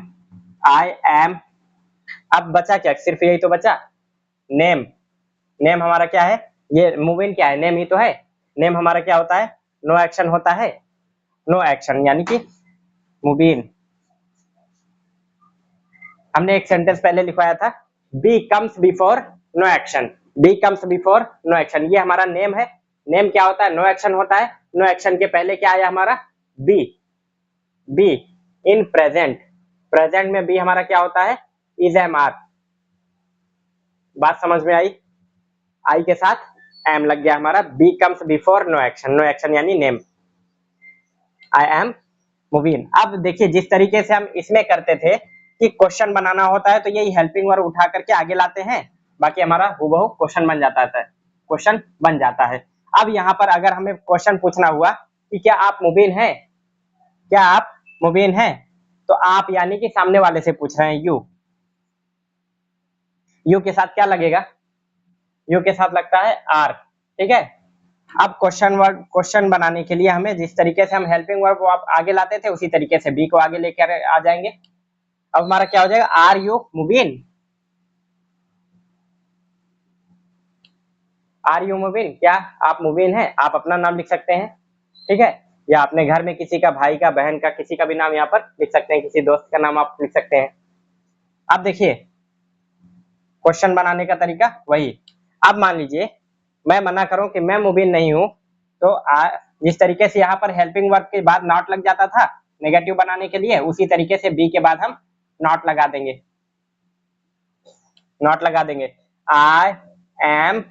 आई एम। अब बचा क्या, सिर्फ यही तो बचा, नेम। नेम हमारा क्या है, ये मूविंग क्या है, नेम ही तो है। नेम हमारा क्या होता है, नो एक्शन होता है, नो एक्शन, यानी कि मुबीन। हमने एक सेंटेंस पहले लिखवाया था, be comes before no action, be comes before no action, ये हमारा नेम है। नेम क्या होता है, नो एक्शन होता है। नो एक्शन के पहले क्या आया हमारा, be, be in present, present में बी हमारा क्या होता है, इज एम आर। बात समझ में आई? आई के साथ एम लग गया हमारा, be comes before no action, no action यानी नेम, आई एम मुबीन। अब देखिए जिस तरीके से हम इसमें करते थे कि क्वेश्चन बनाना होता है, तो यही हेल्पिंग वर्ब उठा करके आगे लाते हैं, बाकी हमारा हूबहू क्वेश्चन बन जाता है, क्वेश्चन बन जाता है। अब यहाँ पर अगर हमें क्वेश्चन पूछना हुआ कि क्या आप मुबीन हैं, क्या आप मुबीन हैं, तो आप यानी कि सामने वाले से पूछ रहे हैं यू, यू के साथ क्या लगेगा, यू के साथ लगता है आर, ठीक है। अब क्वेश्चन बनाने के लिए हमें जिस तरीके से हम हेल्पिंग वर्ब को आप आगे लाते थे उसी तरीके से बी को आगे लेकर आ जाएंगे। अब हमारा क्या हो जाएगा, are you moving, are you moving, क्या आप मूविंग हैं, आप अपना नाम लिख सकते हैं, ठीक है, या अपने घर में किसी का, भाई का, बहन का, किसी का भी नाम यहाँ पर लिख सकते हैं, किसी दोस्त का नाम आप लिख सकते हैं। अब देखिए क्वेश्चन बनाने का तरीका वही। अब मान लीजिए मैं मना करूं कि मैं मूविंग नहीं हूं, तो जिस तरीके से यहाँ पर हेल्पिंग वर्ब के बाद नॉट लग जाता था नेगेटिव बनाने के लिए, उसी तरीके से बी के बाद हम नॉट लगा देंगे, नॉट लगा देंगे, आई एम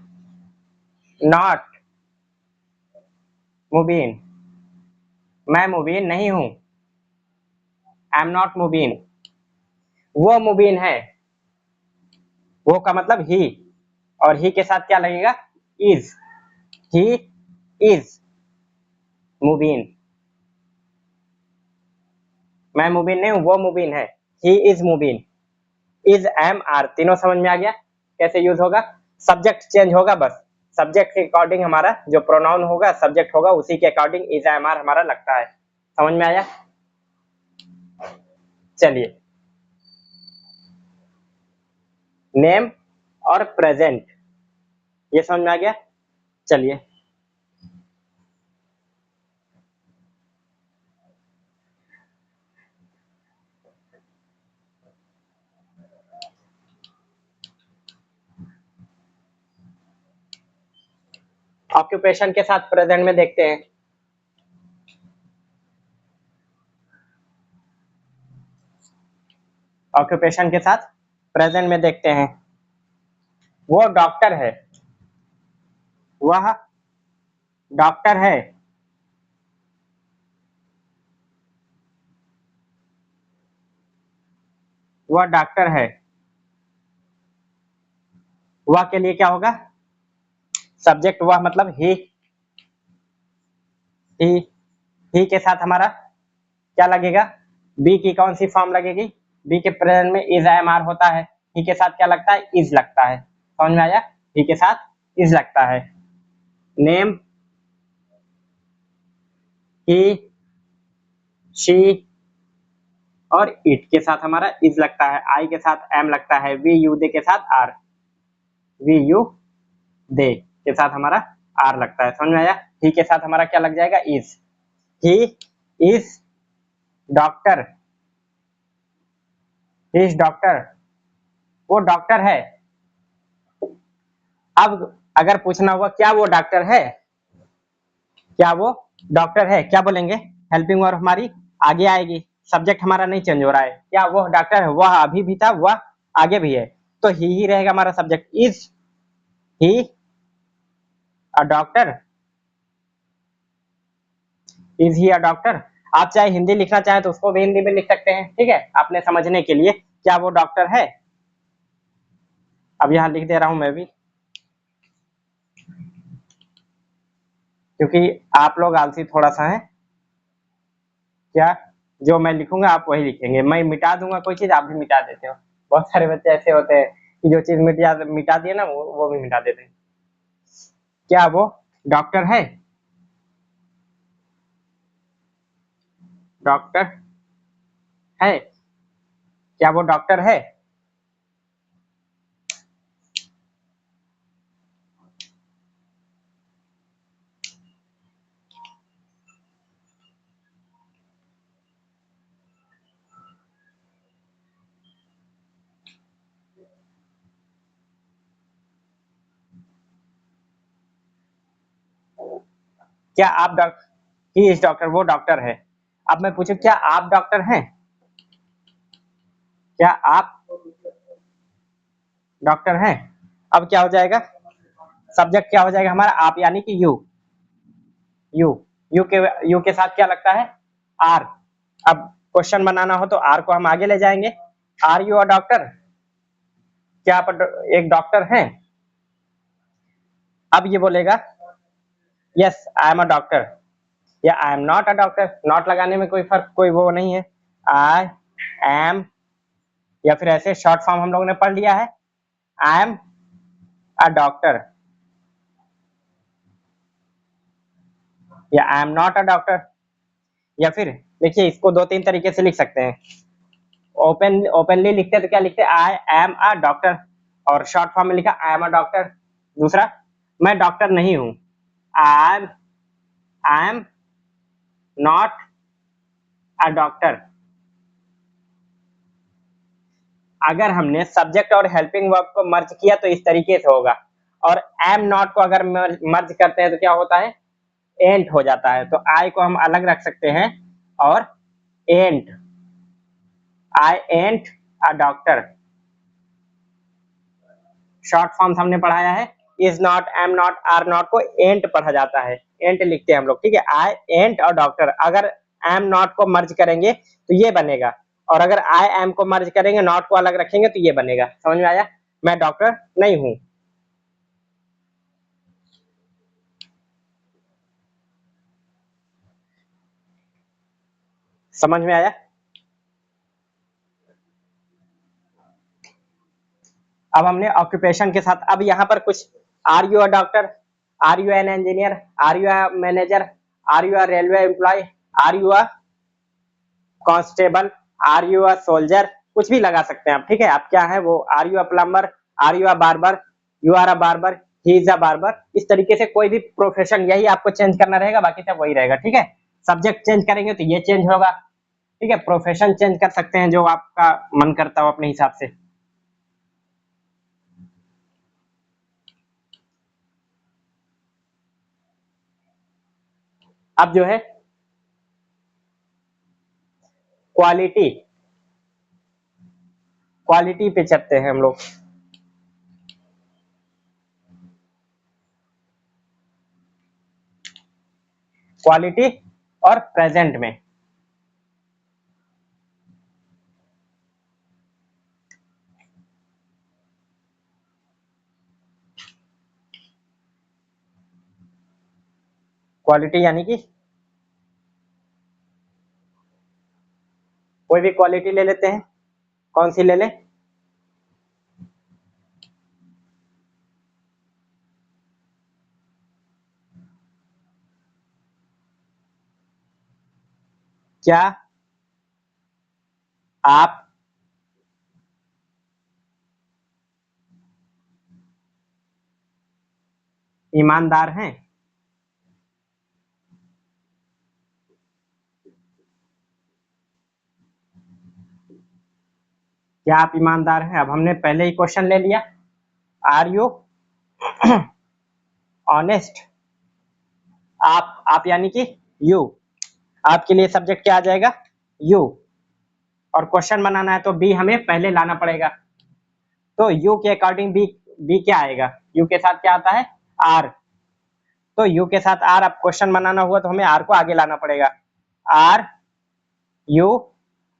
नॉट मूविंग, मैं मूविंग नहीं हूं, आई एम नॉट मूविंग, वो मूविंग है, वो का मतलब ही, और ही के साथ क्या लगेगा, इज, ही इज मूविंग, मैं मूविंग नहीं हूं, वो मूविंग है, he is moving, is am are, तीनों समझ में आ गया कैसे यूज होगा। सब्जेक्ट चेंज होगा बस, सब्जेक्ट के अकॉर्डिंग हमारा जो प्रोनाउन होगा सब्जेक्ट होगा उसी के अकॉर्डिंग इज एम आर हमारा लगता है, समझ में आया। चलिए नेम और प्रेजेंट ये समझ में आ गया। चलिए ऑक्यूपेशन के साथ प्रेजेंट में देखते हैं। ऑक्यूपेशन के साथ प्रेजेंट में देखते हैं, वो डॉक्टर है, वह डॉक्टर है, वह डॉक्टर है, वह के लिए क्या होगा, सब्जेक्ट वह मतलब ही, ही के साथ हमारा क्या लगेगा, बी की कौन सी फॉर्म लगेगी, बी के प्रेजेंट में इज एम आर होता है, ही के साथ क्या लगता है, इज लगता है, समझ में आया, ही के साथ इज लगता है। नेम ही शी और इट के साथ हमारा इज लगता है, आई के साथ एम लगता है, वी यू दे के साथ आर, वी यू दे के साथ हमारा आर लगता है, समझ में आया। ही के साथ हमारा क्या लग जाएगा, is, he is doctor, he is doctor, वो डॉक्टर है। अब अगर पूछना होगा क्या वो डॉक्टर है, क्या वो डॉक्टर है, क्या बोलेंगे, हेल्पिंग वर्ब हमारी आगे आएगी, सब्जेक्ट हमारा नहीं चेंज हो रहा है, क्या वो डॉक्टर है, वह अभी भी था, वह आगे भी है, तो ही रहेगा हमारा subject, is he a doctor, is he a doctor. आप चाहे हिंदी लिखना चाहें तो उसको भी हिंदी में लिख सकते हैं, ठीक है, आपने समझने के लिए, क्या वो डॉक्टर है, अब यहाँ लिख दे रहा हूं मैं भी, क्योंकि आप लोग आलसी थोड़ा सा है, क्या जो मैं लिखूंगा आप वही लिखेंगे, मैं मिटा दूंगा कोई चीज आप भी मिटा देते हो, बहुत सारे बच्चे ऐसे होते हैं कि जो चीज मिटा दिए ना वो भी मिटा देते हैं। क्या वो डॉक्टर है, डॉक्टर है, क्या वो डॉक्टर है, क्या आप डॉक्टर, ही इज डॉक्टर, वो डॉक्टर है। अब मैं पूछूं क्या आप डॉक्टर हैं, क्या आप डॉक्टर हैं, अब क्या हो जाएगा, सब्जेक्ट क्या हो जाएगा हमारा, आप यानी कि यू, यू, यू के साथ क्या लगता है, आर। अब क्वेश्चन बनाना हो तो आर को हम आगे ले जाएंगे, आर यू अ डॉक्टर, क्या आप एक डॉक्टर हैं, अब ये बोलेगा yes I am a doctor, या I am not a doctor, not लगाने में कोई फर्क, कोई वो नहीं है, आई एम, या फिर ऐसे शॉर्ट फॉर्म हम लोगों ने पढ़ लिया है, आई एम अ डॉक्टर, या I am not a doctor. या फिर देखिए इसको दो तीन तरीके से लिख सकते हैं। ओपनली लिखते हैं तो क्या लिखते हैं, आई एम अ डॉक्टर, और शॉर्ट फॉर्म में लिखा आई एम अ डॉक्टर। दूसरा, मैं डॉक्टर नहीं हूं, आई एम नॉट अ डॉक्टर। अगर हमने सब्जेक्ट और हेल्पिंग वर्ब को मर्ज किया तो इस तरीके से होगा, और एम नॉट को अगर मर्ज करते हैं तो क्या होता है, एंट हो जाता है। तो आई को हम अलग रख सकते हैं, और ain't, I ain't a doctor. Short forms हमने पढ़ाया है, is not, am not, are not को एंट पढ़ा जाता है, एंट लिखते हैं हम लोग, ठीक है। आई एंट अ डॉक्टर, अगर एम नॉट को मर्ज करेंगे तो ये बनेगा, और अगर आई एम को मर्ज करेंगे, नॉट को अलग रखेंगे तो ये बनेगा। समझ में आया, मैं डॉक्टर नहीं हूं। समझ में आया। अब हमने ऑक्यूपेशन के साथ, अब यहाँ पर कुछ, are you a doctor, are you an engineer, are you a manager, are you a railway employee, are you a constable, are you a soldier, कुछ भी लगा सकते हैं आप, ठीक है। आप क्या है वो, are you a plumber, are you a barber, you are a barber, he is a barber. इस तरीके से कोई भी प्रोफेशन, यही आपको चेंज करना रहेगा, बाकी सब वही रहेगा, ठीक है। सब्जेक्ट चेंज करेंगे तो ये चेंज होगा, ठीक है। प्रोफेशन चेंज कर सकते हैं जो आपका मन करता हो अपने हिसाब से। अब जो है क्वालिटी, क्वालिटी पे चलते हैं हम लोग। क्वालिटी और प्रेजेंट में, क्वालिटी यानी कि कोई भी क्वालिटी ले लेते हैं, कौन सी ले लें, क्या आप ईमानदार हैं, क्या आप ईमानदार हैं। अब हमने पहले ही क्वेश्चन ले लिया, आर यू ऑनेस्ट। आप यानी कि यू, आपके लिए सब्जेक्ट क्या आ जाएगा, यू, और क्वेश्चन बनाना है तो बी हमें पहले लाना पड़ेगा। तो यू के अकॉर्डिंग बी, बी क्या आएगा, यू के साथ क्या आता है, आर। तो यू के साथ आर, अब क्वेश्चन बनाना हुआ तो हमें आर को आगे लाना पड़ेगा। Are you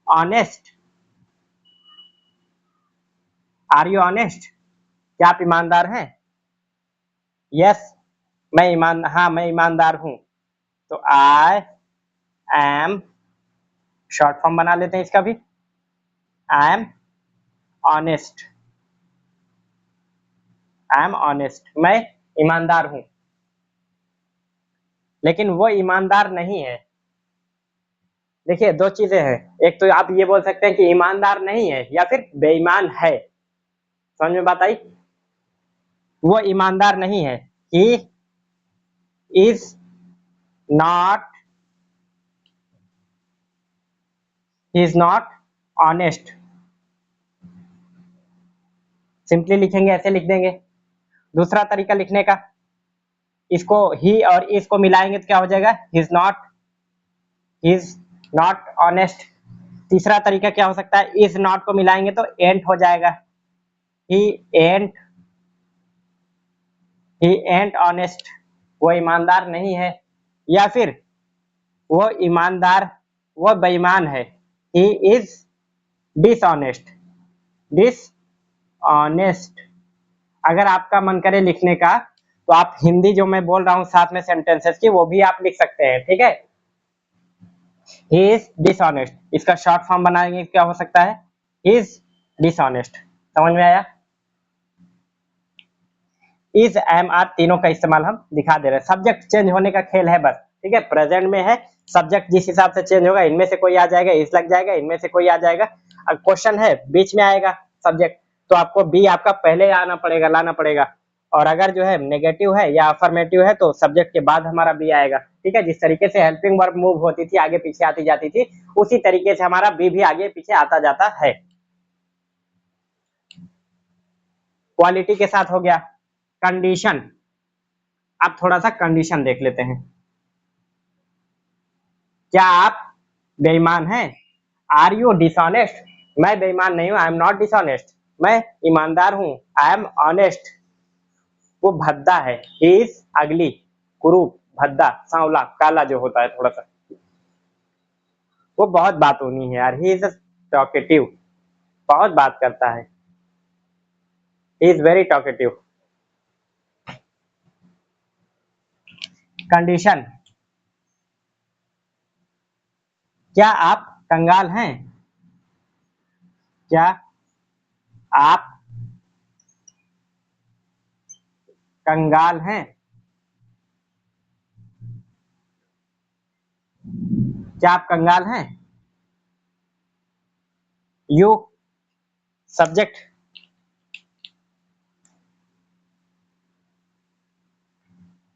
honest, are you honest, क्या आप ईमानदार हैं। यस, हाँ मैं ईमानदार हूं। तो आई एम, शॉर्ट फॉर्म बना लेते हैं इसका भी, I am honest, I am honest, मैं ईमानदार हूं। लेकिन वो ईमानदार नहीं है। देखिए दो चीजें हैं, एक तो आप ये बोल सकते हैं कि ईमानदार नहीं है, या फिर बेईमान है। समझ में बात आई। वो ईमानदार नहीं है, he is not, he is not honest. Simply लिखेंगे, ऐसे लिख देंगे। दूसरा तरीका लिखने का, इसको ही और इसको मिलाएंगे तो क्या हो जाएगा, ही इज नॉट ऑनेस्ट। तीसरा तरीका क्या हो सकता है, इज नॉट को मिलाएंगे तो एंट हो जाएगा, ही एंट, ही एंट ऑनेस्ट, वो ईमानदार नहीं है। या फिर वो ईमानदार, वो बेईमान है, ही इज डिसऑनेस्ट, डिसऑनेस्ट। अगर आपका मन करे लिखने का तो आप हिंदी जो मैं बोल रहा हूँ साथ में सेंटेंसेस की, वो भी आप लिख सकते हैं, ठीक है। ही इज डिसऑनेस्ट, इसका शॉर्ट फॉर्म बनाएंगे क्या हो सकता है, ही इज डिसऑनेस्ट। समझ में आया? इज, एम, आर तीनों का इस्तेमाल हम दिखा दे रहे हैं। सब्जेक्ट चेंज होने का खेल है बस, ठीक है। प्रेजेंट में है, सब्जेक्ट जिस हिसाब से चेंज होगा, इनमें से कोई आ जाएगा, इस लग जाएगा, इनमें से कोई आ जाएगा। अब क्वेश्चन है बीच में आएगा सब्जेक्ट, तो आपको बी आपका पहले आना पड़ेगा, लाना पड़ेगा। और अगर जो है नेगेटिव है या अफर्मेटिव है तो सब्जेक्ट के बाद हमारा बी आएगा, ठीक है। जिस तरीके से हेल्पिंग वर्ब मूव होती थी, आगे पीछे आती जाती थी, उसी तरीके से हमारा बी भी आगे पीछे आता जाता है। क्वालिटी के साथ हो गया। कंडीशन, अब थोड़ा सा कंडीशन देख लेते हैं। क्या आप बेईमान हैं? Are you dishonest? मैं बेईमान नहीं हूं, आई एम नॉट डिसऑनेस्ट, मैं ईमानदार हूं, आई एम ऑनेस्ट। वो भद्दा है, ही इज अगली, कुरूप, भद्दा, सांवला, काला जो होता है थोड़ा सा, वो बहुत बात होनी है यार। ही इज टॉकेटिव, बहुत बात करता है, he is very talkative. Condition, क्या आप कंगाल हैं? क्या आप कंगाल हैं? क्या आप कंगाल हैं? यू, सब्जेक्ट,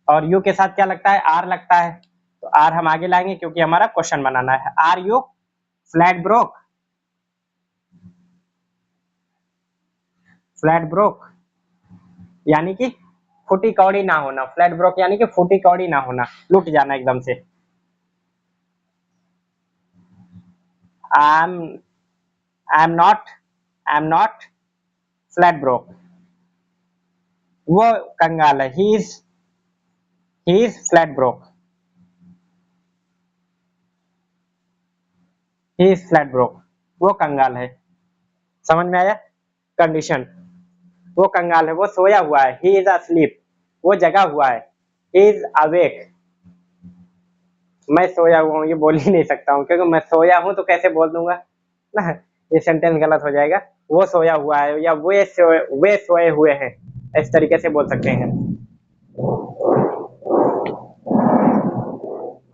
और यू के साथ क्या लगता है, आर लगता है, तो आर हम आगे लाएंगे क्योंकि हमारा क्वेश्चन बनाना है। Are you flat broke? Flat broke यानी कि फूटी कौड़ी ना होना, फ्लैट ब्रोक यानी कि फूटी कौड़ी ना होना, लूट जाना एकदम से। I am, I am not flat broke, वो कंगाल है, he is flat broke, he is flat broke, वो कंगाल है। समझ में आया? कंडीशन, वो कंगाल है, वो सोया हुआ है, ही इज अस्लीप, वो जगा हुआ है, ही इज अवेक। मैं सोया हुआ हूँ ये बोल ही नहीं सकता हूँ, क्योंकि मैं सोया हूँ तो कैसे बोल दूंगा ना, ये सेंटेंस गलत हो जाएगा। वो सोया हुआ है या वे सोए हुए हैं, इस तरीके से बोल सकते हैं।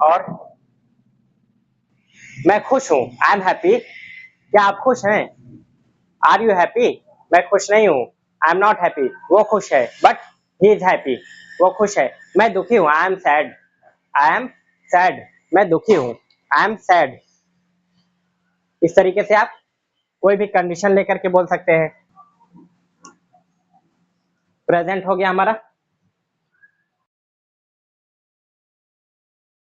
और मैं खुश हूँ, आई एम हैप्पी, क्या आप खुश हैं? Are you happy? मैं खुश नहीं हूँ, आई एम नॉट हैप्पी, वो खुश है, बट ही इज हैप्पी, वो खुश है। मैं दुखी हूँ, I am sad, I am sad, मैं दुखी हूँ, आई एम सैड। इस तरीके से आप कोई भी कंडीशन लेकर के बोल सकते हैं। प्रेजेंट हो गया हमारा।